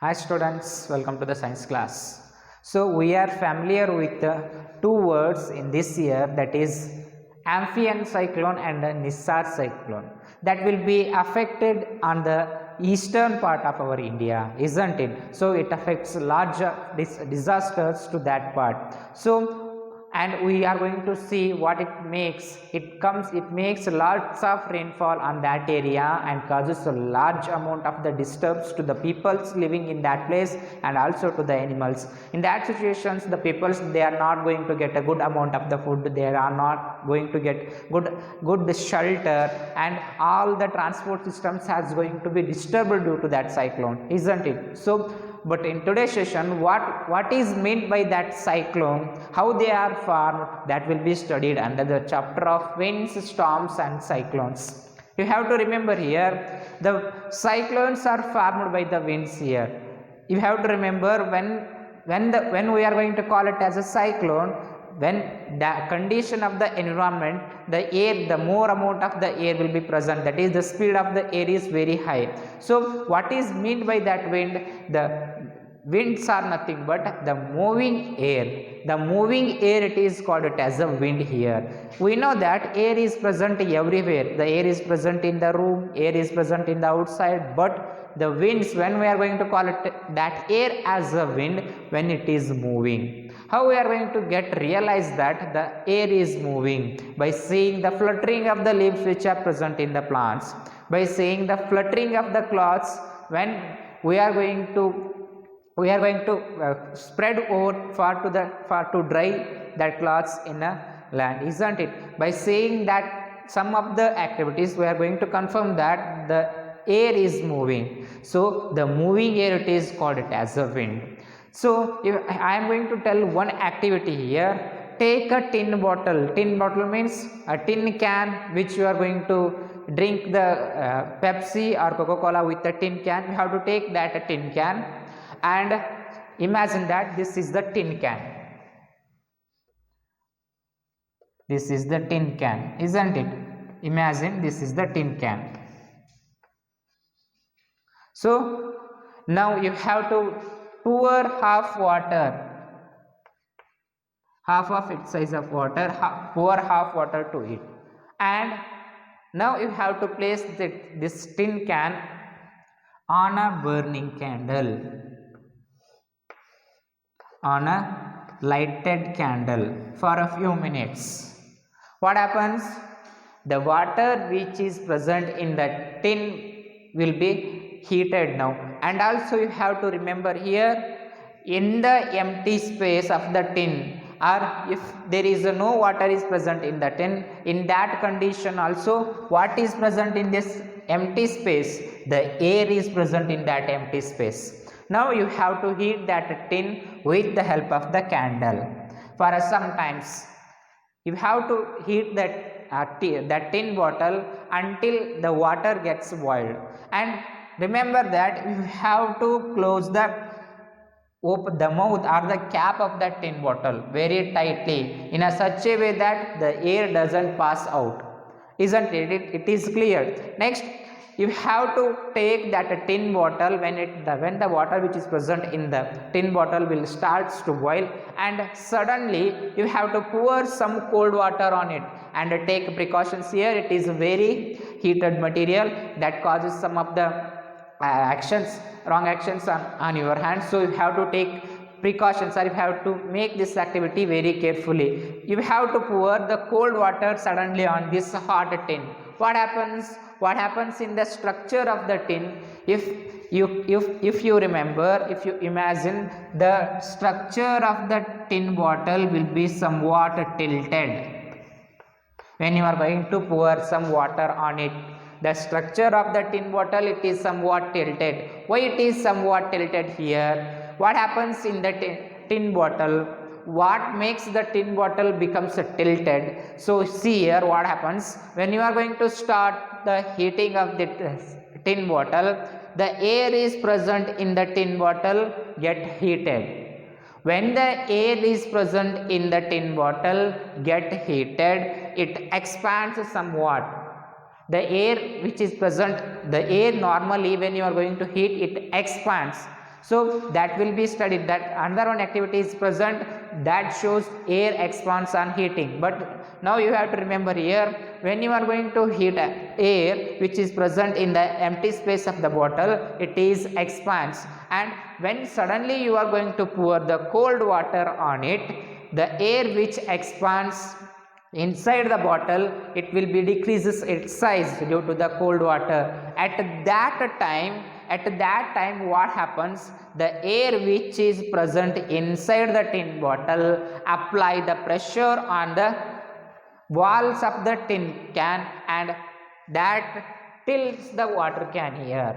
Hi students, welcome to the science class. So we are familiar with the two words in this year, that is amphibian cyclone and Nisar cyclone, that will be affected on the eastern part of our India, isn't it? So it affects large disasters to that part. So and we are going to see what it makes. It makes lots of rainfall on that area and causes a large amount of the disturbs to the peoples living in that place and also to the animals. In that situations, the peoples, they are not going to get a good amount of the food, they are not going to get good shelter, and all the transport systems has going to be disturbed due to that cyclone, isn't it? So but in today's session, what is meant by that cyclone, how they are formed, that will be studied under the chapter of winds, storms and cyclones. You have to remember here, the cyclones are formed by the winds here. You have to remember when we are going to call it as a cyclone, when the condition of the environment, the air, the more amount of the air will be present, that is the speed of the air is very high. So what is meant by that wind? The winds are nothing but the moving air. The moving air, it is called it as a wind here. We know that air is present everywhere. The air is present in the room, air is present in the outside, but the winds, when we are going to call it that air as a wind, when it is moving. How we are going to realize that the air is moving? By seeing the fluttering of the leaves which are present in the plants, by seeing the fluttering of the clouds when we are going to spread over far to dry that clouds in a land, isn't it? By saying that some of the activities, we are going to confirm that the air is moving. So the moving air, it is called it as a wind. So if I am going to tell one activity here, take a tin bottle. Tin bottle means a tin can which you are going to drink the Pepsi or Coca-Cola with a tin can. You have to take that tin can and imagine that this is the tin can. This is the tin can, isn't it? Imagine this is the tin can. So now you have to pour half of its size of water, pour half water to it, and now you have to place this tin can on a burning candle, on a lighted candle for a few minutes. What happens? The water which is present in the tin will be heated now, and also you have to remember here, in the empty space of the tin, or if there is no water is present in the tin, in that condition also, what is present in this empty space? The air is present in that empty space. Now you have to heat that tin with the help of the candle. For some times you have to heat that tin bottle until the water gets boiled, and remember that you have to close the mouth or the cap of that tin bottle very tightly in a such a way that the air doesn't pass out, isn't it? It is clear. Next, you have to take that tin bottle when the water which is present in the tin bottle will starts to boil, and suddenly you have to pour some cold water on it, and take precautions here. It is very heated material that causes some of the wrong actions on your hands. So you have to take precautions, or you have to make this activity very carefully. You have to pour the cold water suddenly on this hot tin. What happens in the structure of the tin? If you remember, if you imagine, the structure of the tin bottle will be somewhat tilted when you are going to pour some water on it. The structure of the tin bottle, it is somewhat tilted. Why it is somewhat tilted here? What happens in the tin bottle? What makes the tin bottle becomes tilted? So see here what happens when you are going to start the heating of the tin bottle. The air is present in the tin bottle get heated. When the air is present in the tin bottle get heated, it expands somewhat. The air which is present, the air normally when you are going to heat, it expands. So that will be studied. That another one activity is present that shows air expands on heating. But now you have to remember here, when you are going to heat air which is present in the empty space of the bottle, it is expands, and when suddenly you are going to pour the cold water on it, the air which expands inside the bottle, it will be decreases its size due to the cold water. At that time what happens, the air which is present inside the tin bottle apply the pressure on the walls of the tin can, and that tilts the water can here.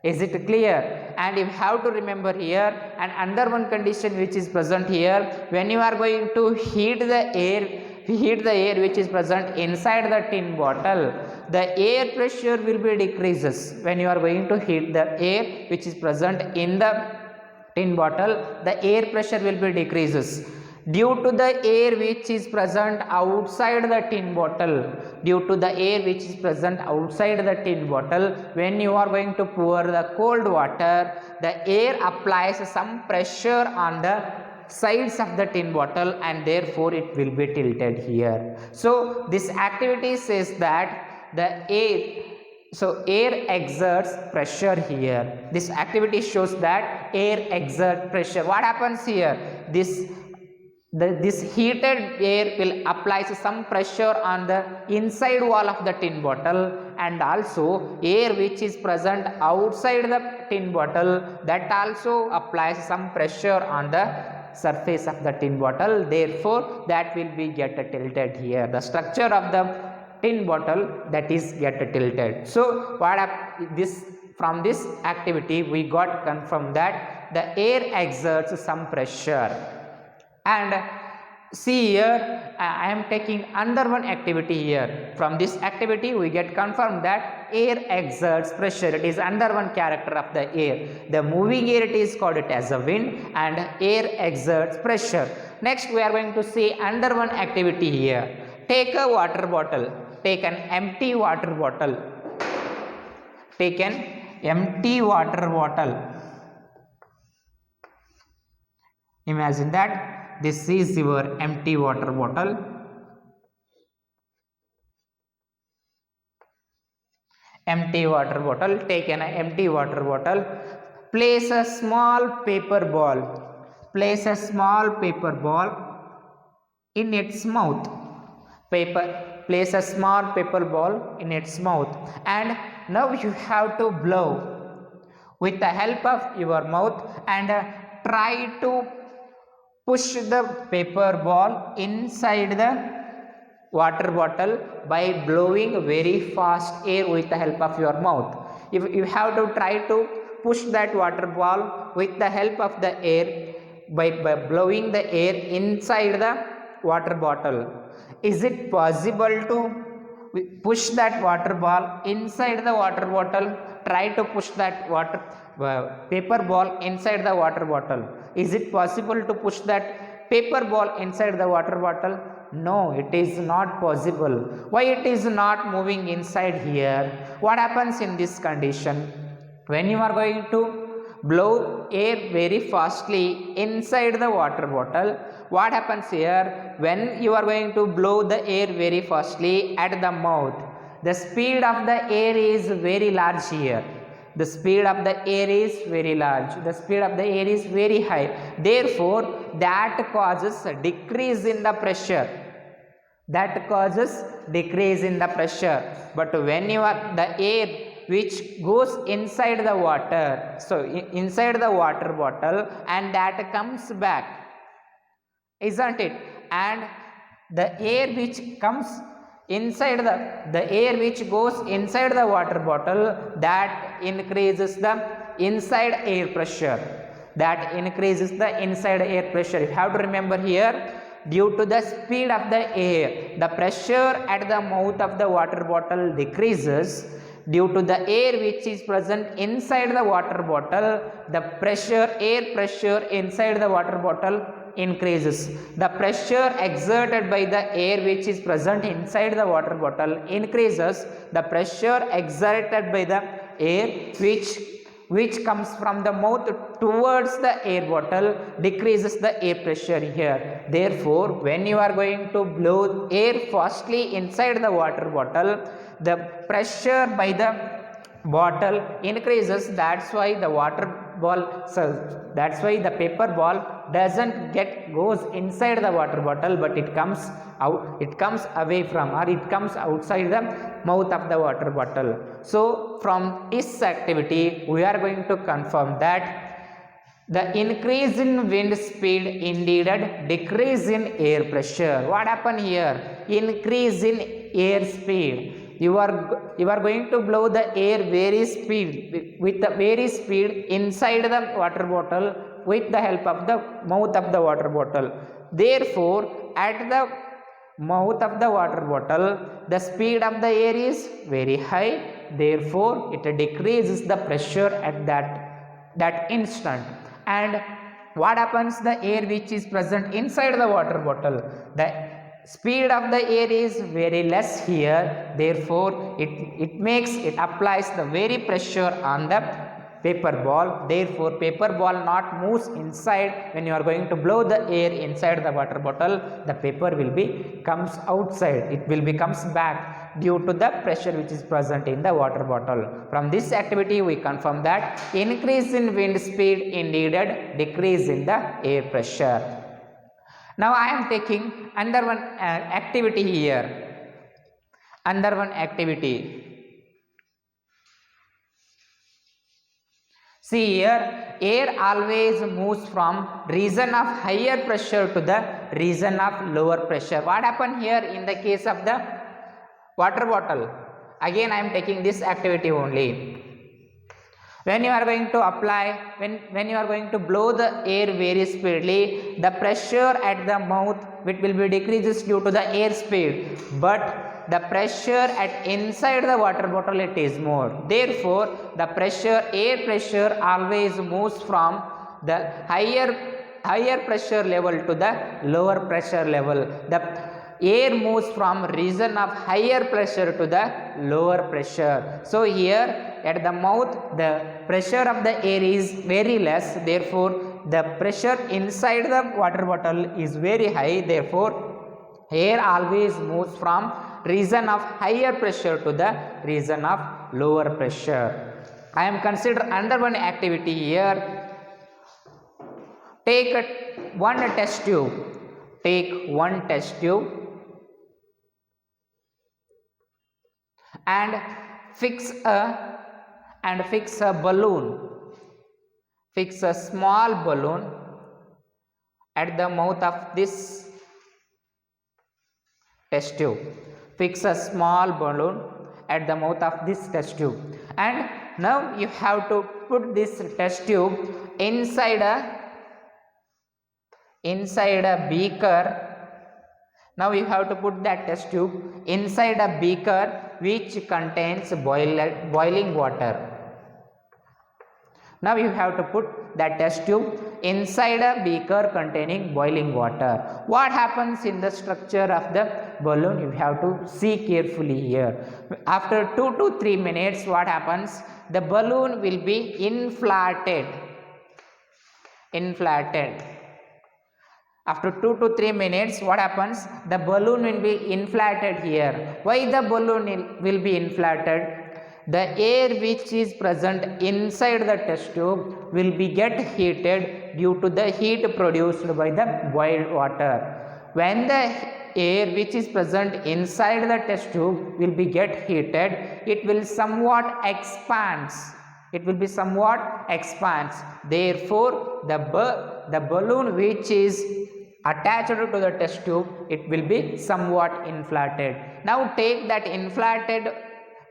Is it clear? And you have to remember here, and another one condition which is present here, when you are going to heat the air which is present inside the tin bottle, the air pressure will be decreases. When you are going to heat the air which is present in the tin bottle, the air pressure will be decreases due to the air which is present outside the tin bottle. Due to the air which is present outside the tin bottle, when you are going to pour the cold water, the air applies some pressure on the sides of the tin bottle, and therefore it will be tilted here. So this activity says that the air exerts pressure here. This activity shows that air exerts pressure. What happens here? This heated air will apply some pressure on the inside wall of the tin bottle, and also air which is present outside the tin bottle, that also applies some pressure on the surface of the tin bottle. Therefore that will be get tilted here. The structure of the tin bottle, that is get tilted. So from this activity we got confirmed that the air exerts some pressure. And see here, I am taking another one activity here. From this activity we get confirmed that air exerts pressure. It is another one character of the air. The moving air, it is called it as a wind, and air exerts pressure. Next we are going to see another one activity here. Take a water bottle. Take an empty water bottle. Take an empty water bottle. Imagine that this is your empty water bottle. Empty water bottle. Take an empty water bottle. Place a small paper ball. Place a small paper ball in its mouth. Place a small paper ball in its mouth, and now you have to blow with the help of your mouth, and try to push the paper ball inside the water bottle by blowing very fast air with the help of your mouth. If you have to try to push that water ball with the help of the air by blowing the air inside the water bottle. Is it possible to push that water ball inside the water bottle? Try to push that paper ball inside the water bottle. Is it possible to push that paper ball inside the water bottle? No, it is not possible. Why it is not moving inside here? What happens in this condition? When you are going to blow air very fastly inside the water bottle, what happens here? When you are going to blow the air very fastly at the mouth, the speed of the air is very large here. The speed of the air is very large. The speed of the air is very high. Therefore, that causes a decrease in the pressure. That causes decrease in the pressure. But when you are the air which goes inside the water, so inside the water bottle, and that comes back, isn't it? And the air which comes inside the air which goes inside the water bottle, that increases the inside air pressure. That increases the inside air pressure. You have to remember here, due to the speed of the air, the pressure at the mouth of the water bottle decreases. Due to the air which is present inside the water bottle, the air pressure inside the water bottle increases. The pressure exerted by the air which is present inside the water bottle increases. The pressure exerted by the air which which comes from the mouth towards the air bottle decreases the air pressure here. Therefore, when you are going to blow air fastly inside the water bottle, the pressure by the bottle increases. That's why the paper ball doesn't goes inside the water bottle, but it comes away from, or it comes outside the mouth of the water bottle. So from this activity we are going to confirm that the increase in wind speed indeed decrease in air pressure. What happened here? Increase in air speed. You are going to blow the air with the very speed inside the water bottle with the help of the mouth of the water bottle. Therefore, at the mouth of the water bottle, the speed of the air is very high. Therefore, it decreases the pressure at that instant. And what happens? The air which is present inside the water bottle, the speed of the air is very less here. Therefore, it applies the very pressure on the paper ball. Therefore, paper ball not moves inside. When you are going to blow the air inside the water bottle, the paper comes outside. It comes back due to the pressure which is present in the water bottle. From this activity, we confirm that increase in wind speed indeed decrease in the air pressure. Now I am taking under one activity here. Under one activity. See here, air always moves from region of higher pressure to the region of lower pressure. What happened here in the case of the water bottle? Again I am taking this activity only. When you are going to apply, when you are going to blow the air very speedily, the pressure at the mouth will be decreases due to the air speed, but the pressure at inside the water bottle it is more. Therefore, the air pressure always moves from the higher pressure level to the lower pressure level. The air moves from region of higher pressure to the lower pressure. So here at the mouth, the pressure of the air is very less. Therefore, the pressure inside the water bottle is very high. Therefore, air always moves from region of higher pressure to the region of lower pressure. I am consider under one activity here. Take one test tube. Take one test tube and fix a balloon. Fix a small balloon at the mouth of this test tube. Fix a small balloon at the mouth of this test tube, and now you have to put this test tube inside a beaker. Now you have to put that test tube inside a beaker which contains boiling water. Now you have to put that test tube inside a beaker containing boiling water. What happens in the structure of the balloon? You have to see carefully here. After 2 to 3 minutes, what happens? The balloon will be inflated. After 2 to 3 minutes, what happens? The balloon will be inflated here. Why the balloon will be inflated? The air which is present inside the test tube will get heated due to the heat produced by the boiled water. When the air which is present inside the test tube will get heated, it will somewhat expands. Therefore, the balloon which is attached to the test tube, it will be somewhat inflated. Now take that inflated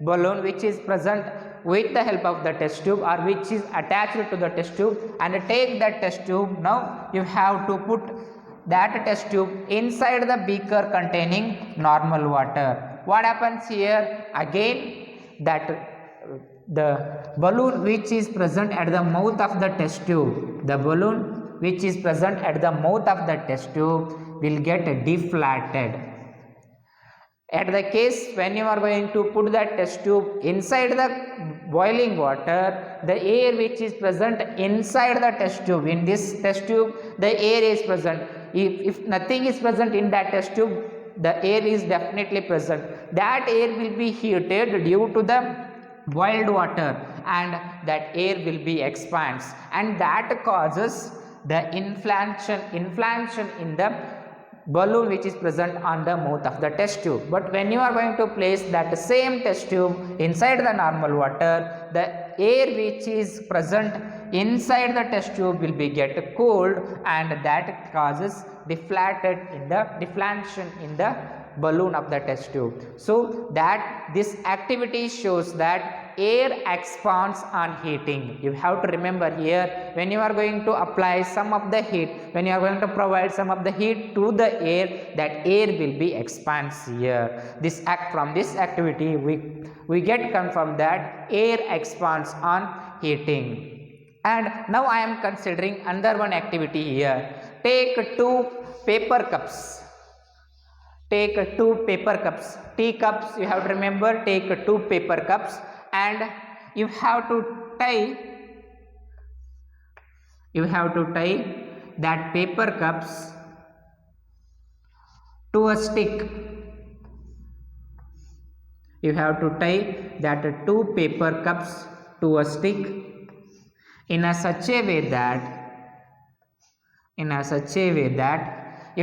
balloon which is present with the help of the test tube or which is attached to the test tube, and take that test tube. Now you have to put that test tube inside the beaker containing normal water. What happens here? Again, that the balloon which is present at the mouth of the test tube, will get deflated. At the case when you are going to put that test tube inside the boiling water, the air which is present inside the test tube, in this test tube the air is present. If nothing is present in that test tube, the air is definitely present. That air will be heated due to the boiled water, and that air will be expands, and that causes the inflation in the balloon which is present on the mouth of the test tube. But when you are going to place that same test tube inside the normal water, the air which is present inside the test tube will be get cooled, and that causes deflation in the balloon of the test tube. So that this activity shows that air expands on heating. You have to remember here, when you are going to apply some of the heat, when you are going to provide some of the heat to the air, that air will be expands here. From this activity we get confirmed that air expands on heating. And now I am considering another one activity here. Take two paper cups. Take two paper cups, tea cups. You have to remember, take two paper cups, and you have to tie that paper cups to a stick. You have to tie that two paper cups to a stick in a such a way that you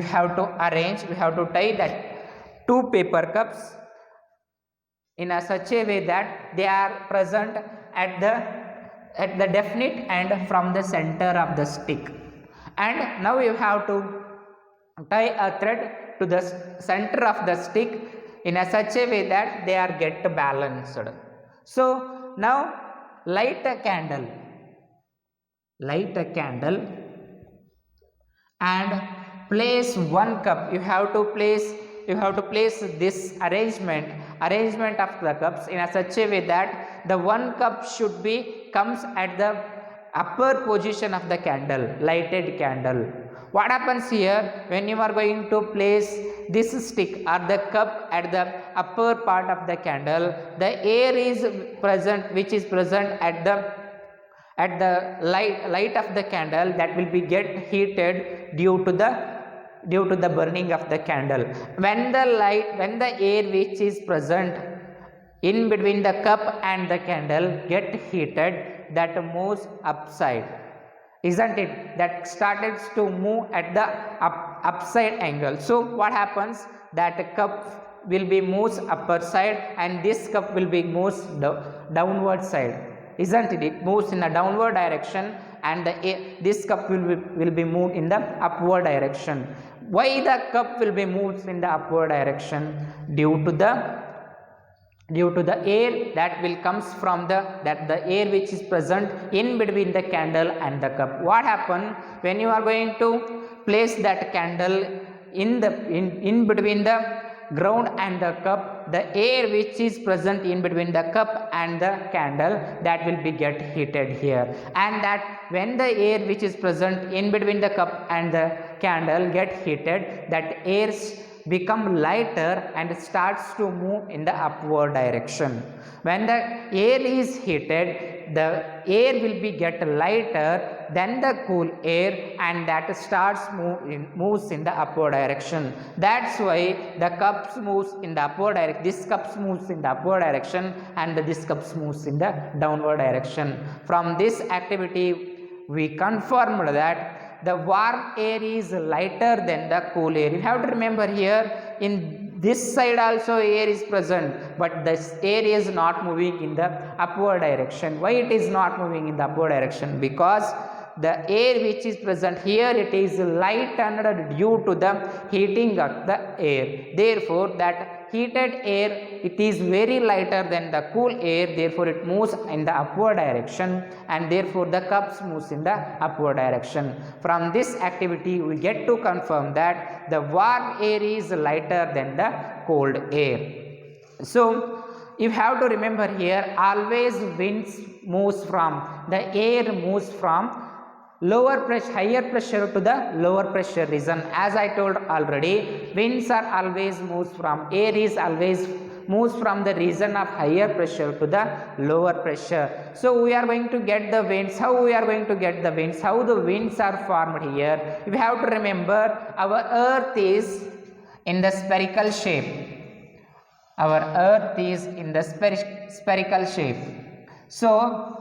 have to tie that two paper cups in a such a way that they are present at the definite end from the center of the stick. And now you have to tie a thread to the center of the stick in a such a way that they are get balanced. So now light a candle and place one cup. You have to place this arrangement of the cups in a such a way that the one cup should be comes at the upper position of the candle, lighted candle. What happens here, when you are going to place this stick or the cup at the upper part of the candle, the air is present which is present at the light of the candle, that will be get heated due to the burning of the candle. When the air which is present in between the cup and the candle get heated, that moves upside, isn't it? That started to move at the upside angle. So what happens, that cup will be moves upper side, and this cup will be moves downward side, isn't it? It moves in a downward direction, and this cup will be moved in the upward direction. Why the cup will be moved in the upward direction? Due to the air that will comes from the air which is present in between the candle and the cup. What happen when you are going to place that candle in between the ground and the cup? The air which is present in between the cup and the candle, that will be get heated here, and that when the air which is present in between the cup and the candle get heated, that air become lighter and starts to move in the upward direction. When the air is heated, the air will be get lighter than the cool air, and that starts moves in the upward direction. That's why the cups moves in the upward direction. This cups moves in the upward direction, and this cups moves in the downward direction. From this activity, we confirmed that the warm air is lighter than the cool air. You have to remember here, in this side also air is present, but this air is not moving in the upward direction. Why it is not moving in the upward direction? Because the air which is present here, it is lightened due to the heating of the air. Therefore, that heated air, it is very lighter than the cool air, therefore it moves in the upward direction, and therefore the cups moves in the upward direction. From this activity, we get to confirm that the warm air is lighter than the cold air. So you have to remember here, always winds moves from, the air moves from higher pressure to the lower pressure region. As I told already, winds are always moves from, air is always moves from the region of higher pressure to the lower pressure. So we are going to get the winds. How we are going to get the winds? How the winds are formed here? We have to remember our earth is in the spherical shape. Our earth is in the spherical shape. So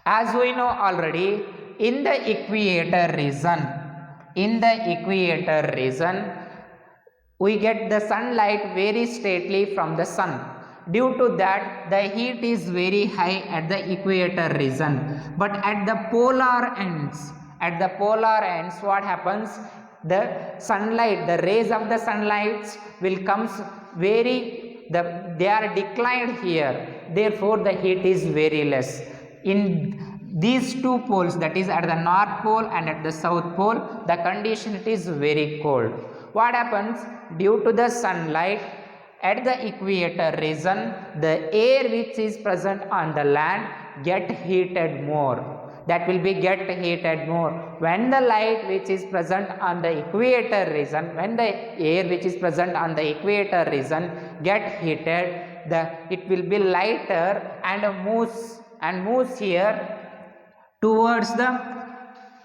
as we know already, in the equator region, we get the sunlight very straightly from the sun. Due to that, the heat is very high at the equator region. But at the polar ends, what happens? The sunlight, the rays of the sunlight will comes they are declined here. Therefore, the heat is very less. In these two poles, that is at the north pole and at the south pole, the condition it is very cold. What happens? Due to the sunlight at the equator region, the air which is present on the land get heated more. That will be get heated more. When the light which is present on the equator region, when the air which is present on the equator region get heated, it will be lighter and moves here towards the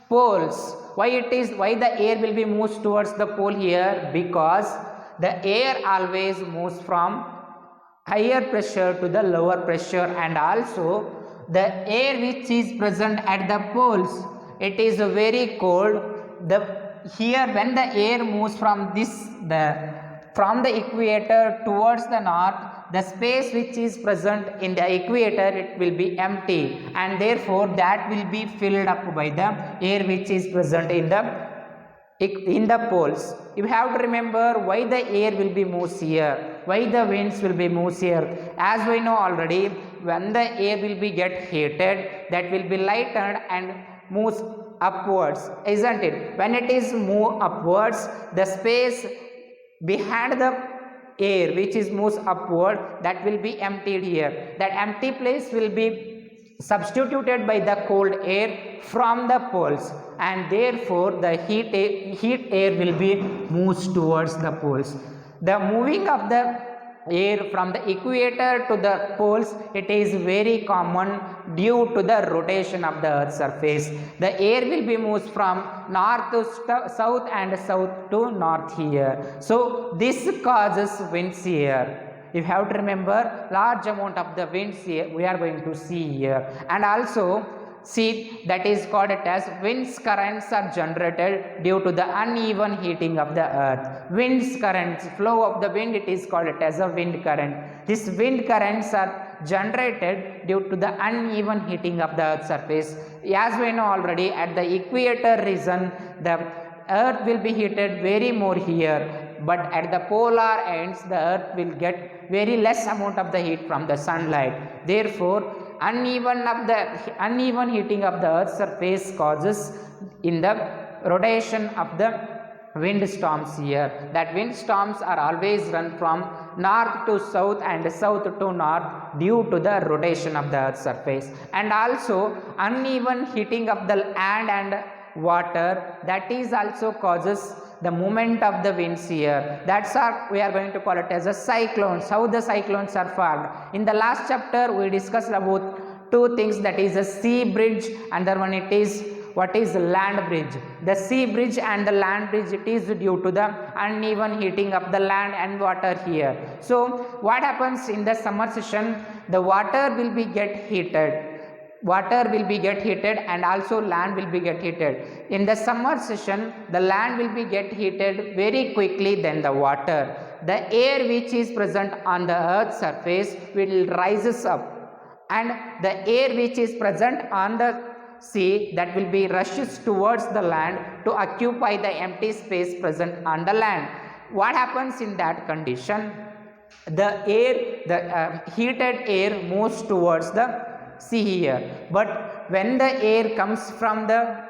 poles. Why the air will be moves towards the pole here? Because the air always moves from higher pressure to the lower pressure, and also the air which is present at the poles, it is very cold. Here when the air moves from the equator towards the north, the space which is present in the equator, it will be empty, and therefore that will be filled up by the air which is present in the poles. You have to remember why the air will be moves here, why the winds will be moves here. As we know already, when the air will be get heated, that will be lightened and moves upwards, isn't it? When it is move upwards, the space behind the air which is moves upward, that will be emptied here. That empty place will be substituted by the cold air from the poles, and therefore the heat air will be moves towards the poles. The moving of the air from the equator to the poles, it is very common due to the rotation of the earth's surface. The air will be moves from north to south and south to north here. So this causes winds here. You have to remember large amount of the winds here we are going to see here. And also see, that is called it as winds currents are generated due to the uneven heating of the earth. Winds currents, flow of the wind, it is called it as a wind current. These wind currents are generated due to the uneven heating of the earth's surface. As we know already, at the equator region, the earth will be heated very more here, but at the polar ends, the earth will get very less amount of the heat from the sunlight. Therefore, uneven heating of the earth's surface causes in the rotation of the wind storms here. That wind storms are always run from north to south and south to north due to the rotation of the earth's surface. And also uneven heating of the land and water, that is also causes the movement of the winds here. That's our, we are going to call it as a cyclones. How the cyclones are formed? In the last chapter we discussed about two things, that is a sea bridge, and the one it is what is land bridge. The sea bridge and the land bridge, it is due to the uneven heating of the land and water here. So what happens in the summer session? The water will be get heated. Water will be get heated and also land will be get heated. In the summer session, the land will be get heated very quickly than the water. The air which is present on the earth's surface will rises up, and the air which is present on the sea, that will be rushes towards the land to occupy the empty space present on the land. What happens in that condition? The heated air moves towards the sea here, but when the air comes from the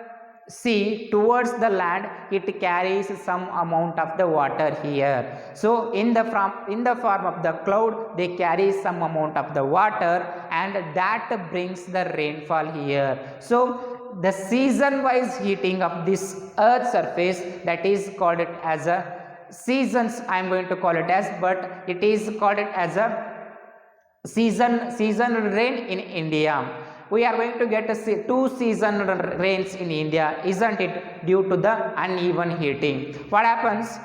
sea towards the land, it carries some amount of the water here. So in the form of the cloud, they carry some amount of the water, and that brings the rainfall here. So the season wise heating of this earth surface, that is called it as a seasons I am going to call it as, but it is called it as a seasonal rain in India. We are going to get two seasonal rains in India, isn't it? Due to the uneven heating. What happens?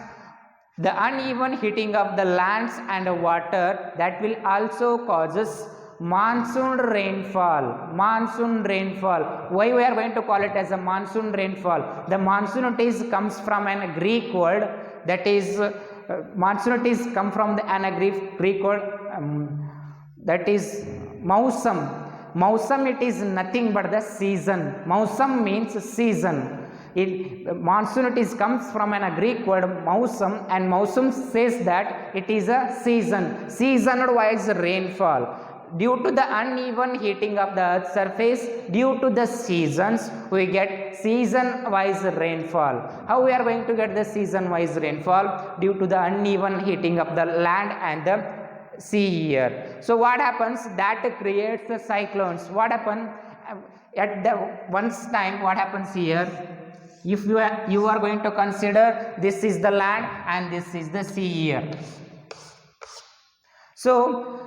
The uneven heating of the lands and water, that will also causes monsoon rainfall. Monsoon rainfall. Why we are going to call it as a monsoon rainfall? The monsoon comes from a Greek word, that is monsoon come from the Greek word that is Mausam. Mausam, it is nothing but the season. Mausam means season. Monsoon comes from a Greek word Mausam, and Mausam says that it is a season wise rainfall. Due to the uneven heating of the earth's surface, due to the seasons, we get season wise rainfall. How we are going to get the season wise rainfall? Due to the uneven heating of the land and the sea here. So what happens? That creates the cyclones. What happens at the once time? What happens here? If you are going to consider, this is the land and this is the sea here. So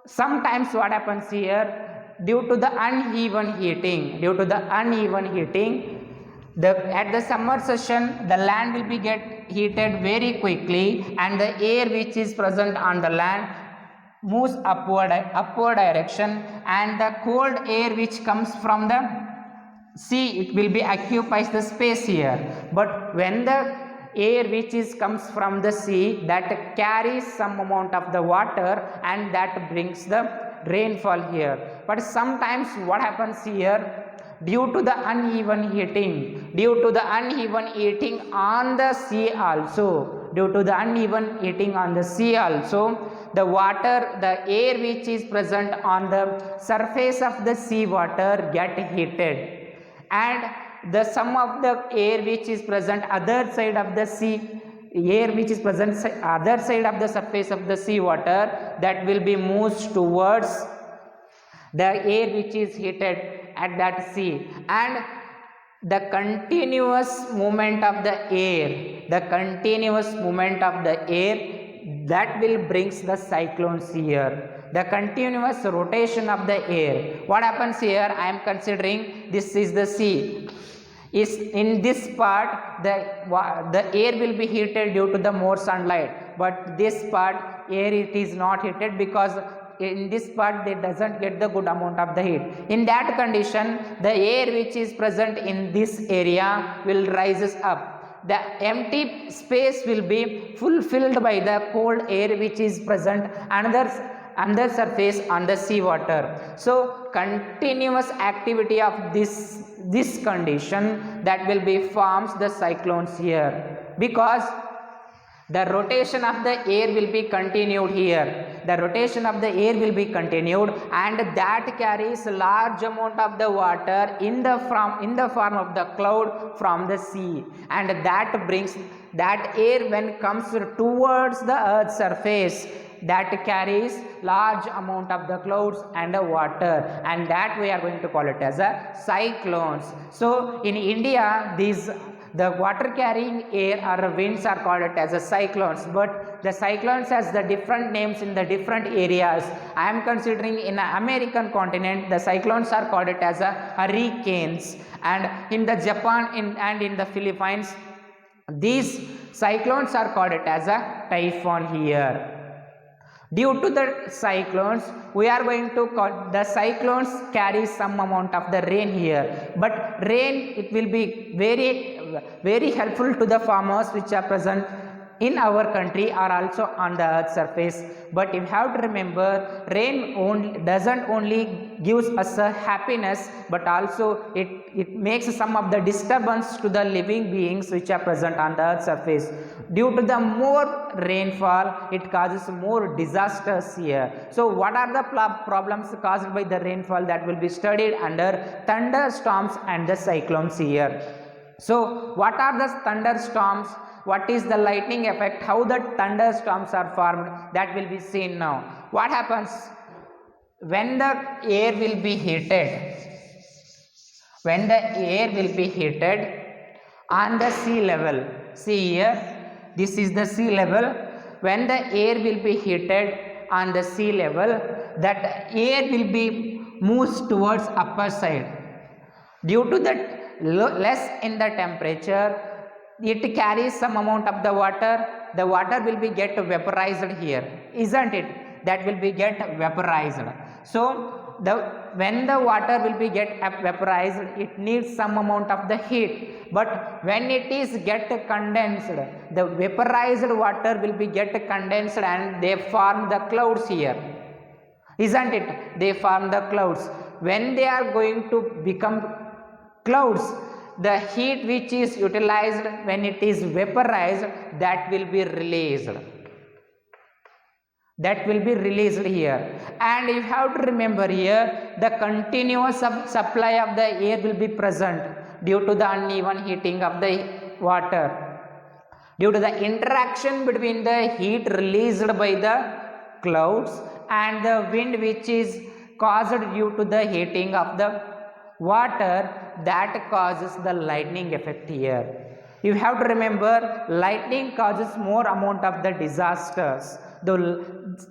sometimes what happens here, due to the uneven heating, at the summer session, the land will be get heated very quickly, and the air which is present on the land moves upward direction, and the cold air which comes from the sea, it will be occupies the space here. But when the air which comes from the sea, that carries some amount of the water, and that brings the rainfall here. But sometimes what happens here, due to the uneven heating on the sea also, the water, the air which is present on the surface of the sea water get heated, and the sum of the air which is present other side of the sea, other side of the surface of the sea water, that will be moved towards the air which is heated at that sea, and the continuous movement of the air, that will brings the cyclones here. The continuous rotation of the air. What happens here? I am considering this is the sea. In this part, the air will be heated due to the more sunlight, but this part air it is not heated, because in this part they doesn't get the good amount of the heat. In that condition, the air which is present in this area will rises up. The empty space will be fulfilled by the cold air which is present under surface on the sea water. So continuous activity of this condition, that will be forms the cyclones here, because the rotation of the air will be continued here. And that carries large amount of the water in the form of the cloud from the sea, and that brings that air when comes towards the earth's surface, that carries large amount of the clouds and the water, and that we are going to call it as a cyclones. So in India, the water carrying air or winds are called it as a cyclones, but the cyclones has the different names in the different areas. I am considering in the American continent, the cyclones are called it as a hurricanes, and in the Japan and in the Philippines, these cyclones are called it as a typhoon here. Due to the cyclones, we are going to call the cyclones carry some amount of the rain here, but rain, it will be very helpful to the farmers which are present in our country or also on the earth's surface. But you have to remember, rain doesn't only gives us a happiness, but also it makes some of the disturbance to the living beings which are present on the earth's surface. Due to the more rainfall, it causes more disasters here. So what are the problems caused by the rainfall? That will be studied under thunderstorms and the cyclones here. So what are the thunderstorms? What is the lightning effect? How the thunderstorms are formed? That will be seen now. What happens when the air will be heated? When the air will be heated on the sea level, see here, This is the sea level. When the air will be heated on the sea level, that air will be moves towards upper side. Due to that less in the temperature, it carries some amount of the water. The water will be get vaporized here, isn't it? That will be get vaporized. So when the water will be get vaporized, it needs some amount of the heat. But when it is get condensed, the vaporized water will be get condensed and they form the clouds here, isn't it? They form the clouds. When they are going to become clouds, the heat which is utilized when it is vaporized, that will be released. That will be released here. And you have to remember here, the continuous supply of the air will be present due to the uneven heating of the water. Due to the interaction between the heat released by the clouds and the wind which is caused due to the heating of the water, that causes the lightning effect here. You have to remember, lightning causes more amount of the disasters.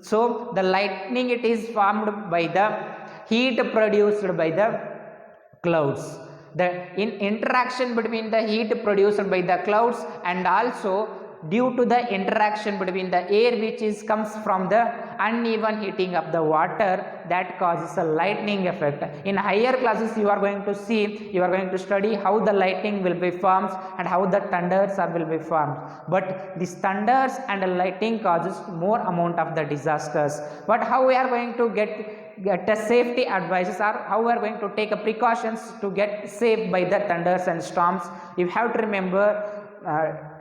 So the lightning, it is formed by the heat produced by the clouds. The interaction between the heat produced by the clouds and also due to the interaction between the air which comes from the uneven heating of the water, that causes a lightning effect. In higher classes you are going to see, you are going to study how the lightning will be formed and how the thunders will be formed. But these thunders and lightning causes more amount of the disasters. But how we are going to get a safety advices, or how we are going to take a precautions to get safe by the thunders and storms? You have to remember,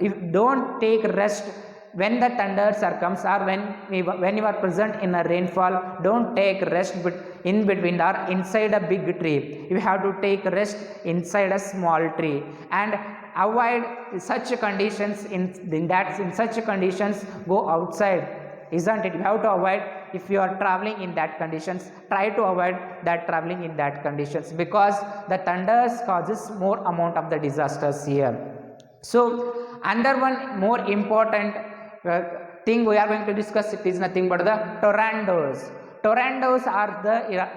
if don't take rest when the thunders comes, or when you are present in a rainfall, don't take rest in between or inside a big tree. You have to take rest inside a small tree and avoid such conditions. In such conditions, go outside, isn't it? You have to avoid. If you are traveling in that conditions, try to avoid that traveling in that conditions, because the thunders causes more amount of the disasters here. So another one more important thing we are going to discuss, it is nothing but the tornadoes. Tornadoes are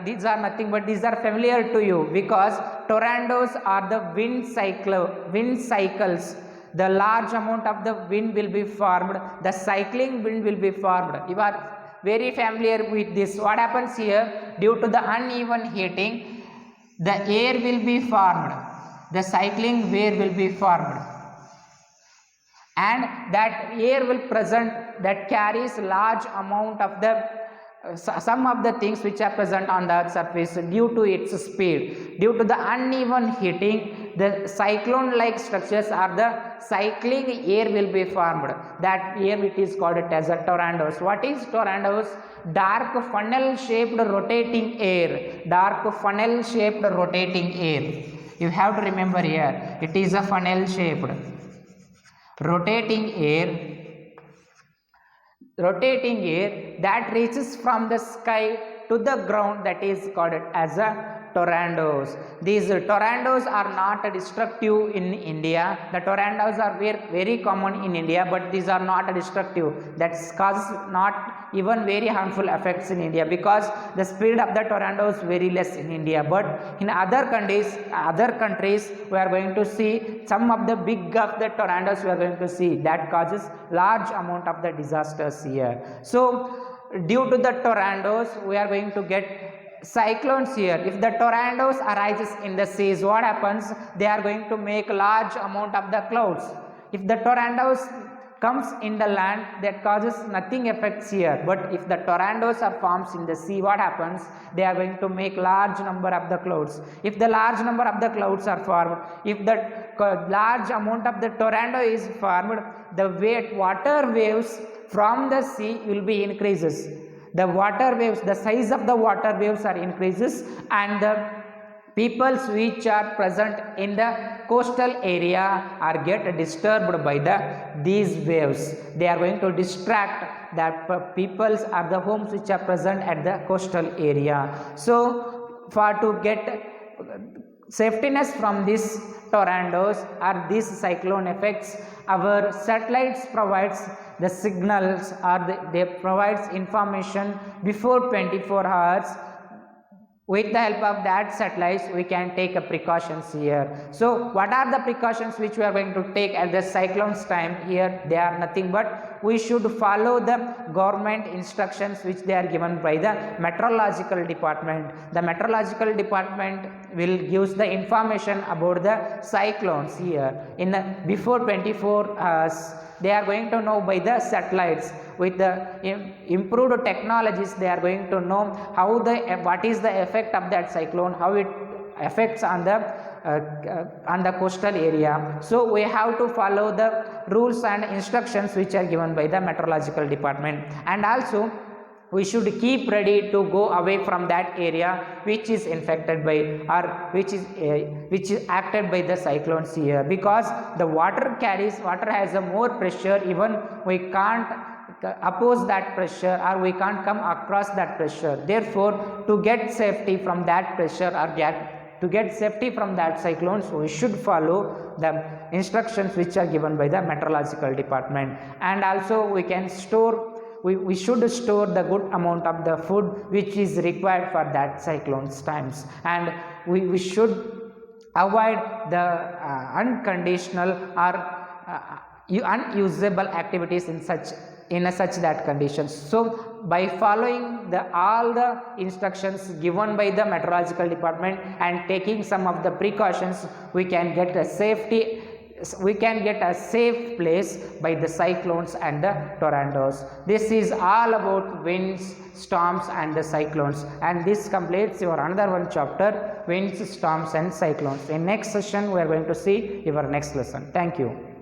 these are nothing but, these are familiar to you, because tornadoes are the wind cycles. The large amount of the wind will be formed, the cycling wind will be formed. You are very familiar with this. What happens here? Due to the uneven heating, the air will be formed, the cycling air will be formed, and that air will present, that carries large amount of the some of the things which are present on the surface due to its speed. Due to the uneven heating, the cyclone like structures or the cycling air will be formed. That air, it is called as a tornadoes. What is tornadoes? Dark funnel shaped rotating air. Dark funnel shaped rotating air. You have to remember here, it is a funnel shaped rotating air that reaches from the sky to the ground, that is called as a tornadoes. These tornadoes are not destructive in India. The tornadoes are very common in India, but these are not destructive. That causes not even very harmful effects in India, because the speed of the tornadoes very less in India. But in other countries, we are going to see some of the big of the tornadoes we are going to see that causes large amount of the disasters here. So due to the tornadoes, we are going to get cyclones here. If the tornadoes arises in the seas, what happens? They are going to make large amount of the clouds. If the tornadoes comes in the land, that causes nothing effects here. But if the tornadoes are formed in the sea, what happens? They are going to make large number of the clouds. If the large number of the clouds are formed, if the large amount of the tornado is formed, the water waves from the sea will be increases. The water waves, the size of the water waves are increases, and the peoples which are present in the coastal area are get disturbed by these waves. They are going to distract the peoples or the homes which are present at the coastal area. So for to get safetiness from these tornadoes or these cyclone effects, our satellites provides the signals or they provides information before 24 hours. With the help of that satellites we can take a precautions here. So what are the precautions which we are going to take at the cyclones time? Here they are nothing but we should follow the government instructions which they are given by the meteorological department. The meteorological department will give the information about the cyclones here in the before 24 hours. They are going to know by the satellites. With the improved technologies they are going to know how what is the effect of that cyclone, how it affects on the coastal area. So we have to follow the rules and instructions which are given by the meteorological department, and also we should keep ready to go away from that area which is infected by or which is acted by the cyclones here, because the water has a more pressure. Even we can't oppose that pressure or we can't come across that pressure. Therefore to get safety from that pressure or to get safety from that cyclones we should follow the instructions which are given by the meteorological department. And also we should store the good amount of the food which is required for that cyclones times, and we should avoid the unconditional or unusable activities in such that conditions. So by following all the instructions given by the meteorological department and taking some of the precautions, we can get a safe place by the cyclones and the tornadoes. This is all about winds, storms and the cyclones, and this completes your another one chapter, winds, storms and cyclones. In next session we are going to see your next lesson. Thank you.